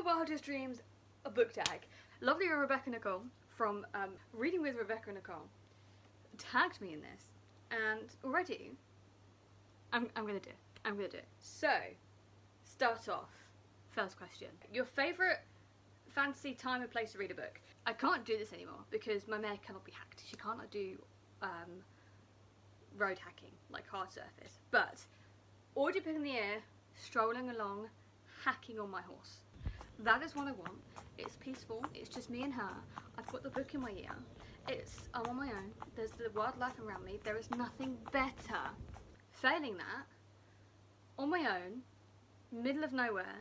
Your Wildest Dreams, a book tag. Lovely Rebecca Nicole from Reading with Rebecca Nicole tagged me in this, and already I'm gonna do it. So, start off. First question: your favourite fantasy time and place to read a book? I can't do this anymore because my mare cannot be hacked. She cannot do road hacking like hard surface. But audiobook in the ear, strolling along, hacking on my horse. That is what I want. It's peaceful. It's just me and her. I've got the book in my ear. I'm on my own. There's the wildlife around me. There is nothing better. Failing that, on my own, middle of nowhere,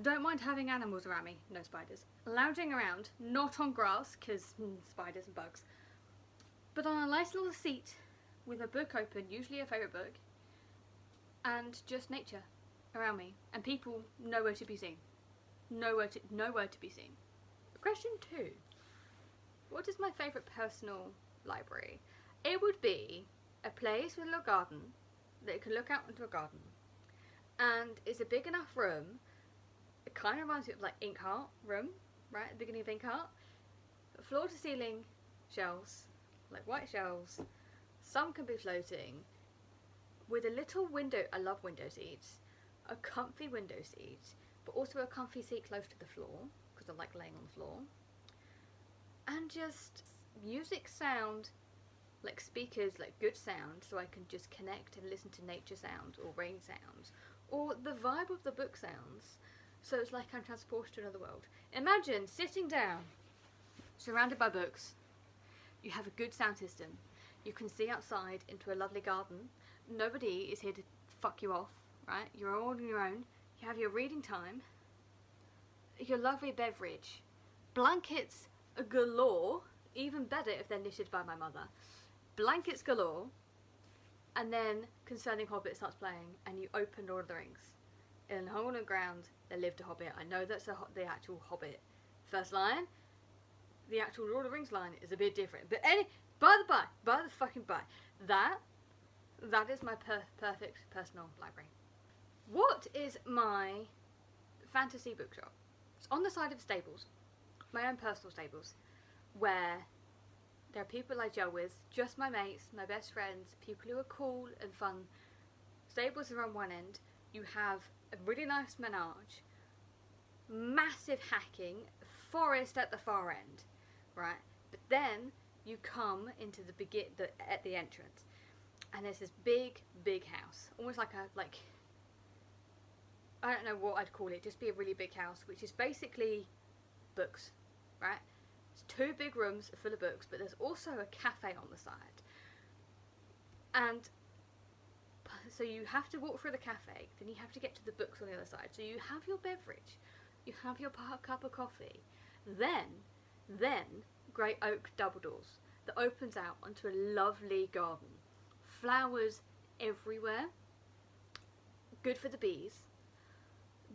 don't mind having animals around me. No spiders. Lounging around, not on grass, because spiders and bugs, but on a nice little seat with a book open, usually a favourite book, and just nature around me, and people nowhere to be seen. Nowhere to be seen. Question 2. What is my favourite personal library? It would be a place with a little garden that you can look out into a garden, and it's a big enough room. It kind of reminds me of like Inkheart room, right at the beginning of Inkheart. Floor to ceiling shelves, like white shelves. Some can be floating, with a little window. I love window seats. A comfy window seat, but also a comfy seat close to the floor, because I like laying on the floor. And just music sound, like speakers, like good sound, so I can just connect and listen to nature sounds or rain sounds, or the vibe of the book sounds, so it's like I'm transported to another world. Imagine sitting down, surrounded by books. You have a good sound system. You can see outside into a lovely garden. Nobody is here to fuck you off, right? You're all on your own. You have your reading time, your lovely beverage, blankets galore, even better if they're knitted by my mother. Blankets galore, and then Concerning Hobbit starts playing, and you open Lord of the Rings. In a hole in the ground, there lived a hobbit. I know that's the actual Hobbit first line. The actual Lord of the Rings line is a bit different. But by the fucking by, that is my perfect personal library. What is my fantasy bookshop? It's on the side of stables, my own personal stables, where there are people I gel with, just my mates, my best friends, people who are cool and fun. Stables are on one end. You have a really nice menage, massive hacking, forest at the far end, right? But then you come into at the entrance, and there's this big house, almost like I don't know what I'd call it, just be a really big house, which is basically books, right? It's 2 big rooms full of books, but there's also a cafe on the side. And so you have to walk through the cafe, then you have to get to the books on the other side. So you have your beverage, you have your cup of coffee, then great oak double doors that opens out onto a lovely garden. Flowers everywhere, good for the bees.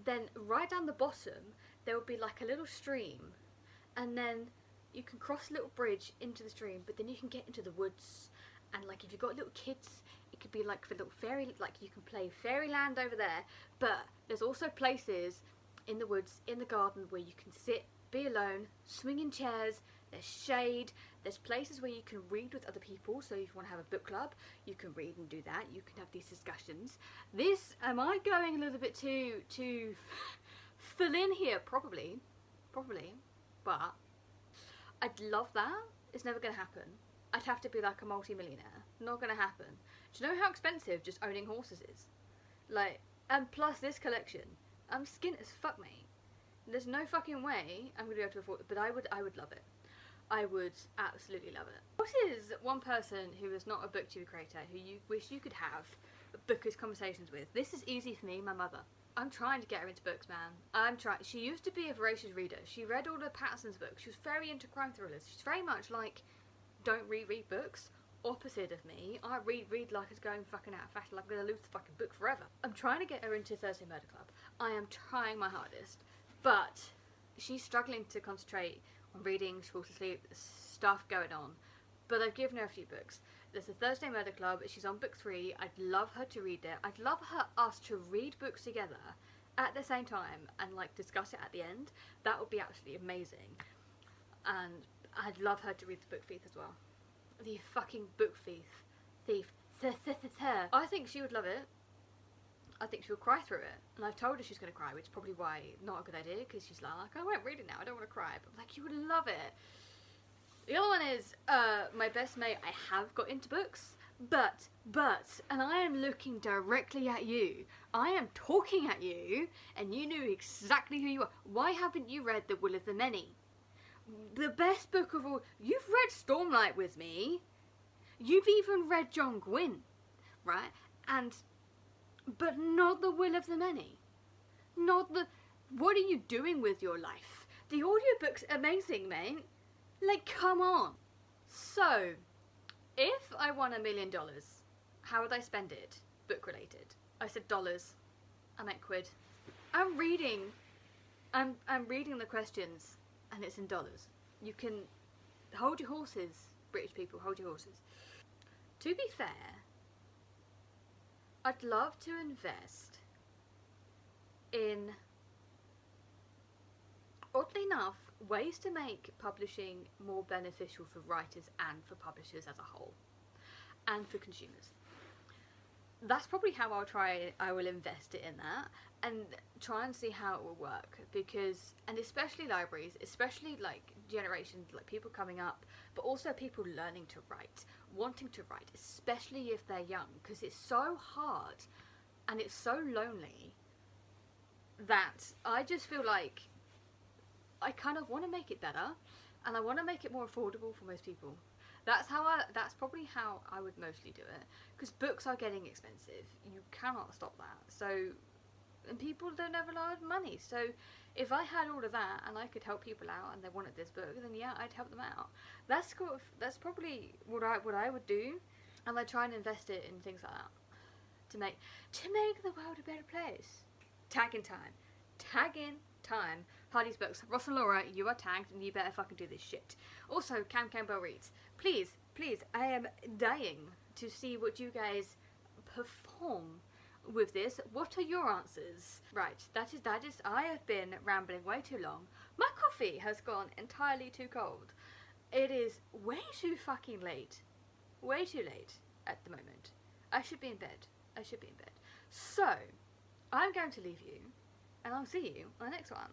Then right down the bottom there will be like a little stream, and then you can cross a little bridge into the stream, but then you can get into the woods, and like if you've got little kids, it could be like for little fairy, like you can play fairyland over there. But there's also places in the woods, in the garden, where you can sit, be alone, swing in chairs. There's shade. There's places where you can read with other people, so if you want to have a book club, you can read and do that. You can have these discussions. Am I going a little bit too full in here? Probably, but I'd love that. It's never going to happen. I'd have to be like a multi-millionaire. Not going to happen. Do you know how expensive just owning horses is? Like, and plus this collection, I'm skint as fuck, mate. There's no fucking way I'm going to be able to afford it, but I would love it. I would absolutely love it. What is one person who is not a booktube creator who you wish you could have bookers conversations with? This is easy for me, my mother. I'm trying to get her into books, man. I'm trying. She used to be a voracious reader. She read all of Patterson's books. She was very into crime thrillers. She's very much like, don't reread books. Opposite of me. I read like it's going fucking out of fashion, like I'm gonna lose the fucking book forever. I'm trying to get her into Thursday Murder Club. I am trying my hardest, but she's struggling to concentrate on reading. She falls asleep. There's stuff going on, but I've given her a few books. There's a Thursday Murder Club. She's on book 3. I'd love her to read it. I'd love us to read books together at the same time and like discuss it at the end, that would be absolutely amazing. And I'd love her to read the book thief as well. The fucking book thief. I think she would love it. I think she'll cry through it, and I've told her she's going to cry, which is probably why not a good idea, because she's like, I won't read it now, I don't want to cry, but like, you would love it. The other one is my best mate. I have got into books, but, and I am looking directly at you, I am talking at you, and you knew exactly who you are. Why haven't you read The Will of the Many? The best book of all. You've read Stormlight with me, you've even read John Gwynne, right? But not The Will of the Many. Not the... What are you doing with your life? The audiobook's amazing, mate. Like, come on. So, if I won $1 million, how would I spend it? Book related. I said dollars. I meant quid. I'm reading the questions, and it's in dollars. You can hold your horses, British people, hold your horses. To be fair, I'd love to invest in, oddly enough, ways to make publishing more beneficial for writers and for publishers as a whole, and for consumers. That's probably how I will invest it in that, and try and see how it will work, because, and especially libraries, especially like generations, like people coming up, but also people learning to write, wanting to write, especially if they're young, because it's so hard and it's so lonely that I just feel like I kind of want to make it better, and I want to make it more affordable for most people. That's probably how I would mostly do it, because books are getting expensive. You cannot stop that. So, and people don't have a lot of money. So, if I had all of that and I could help people out and they wanted this book, then yeah, I'd help them out. That's probably what I would do, and I try and invest it in things like that to make the world a better place. Tag in time. Hardy's books. Ross and Laura, you are tagged, and you better fucking do this shit. Also, Cam Campbell reads. Please, I am dying to see what you guys perform with this. What are your answers? Right, that is. I have been rambling way too long. My coffee has gone entirely too cold. It is way too fucking late. Way too late at the moment. I should be in bed. So, I'm going to leave you, and I'll see you on the next one.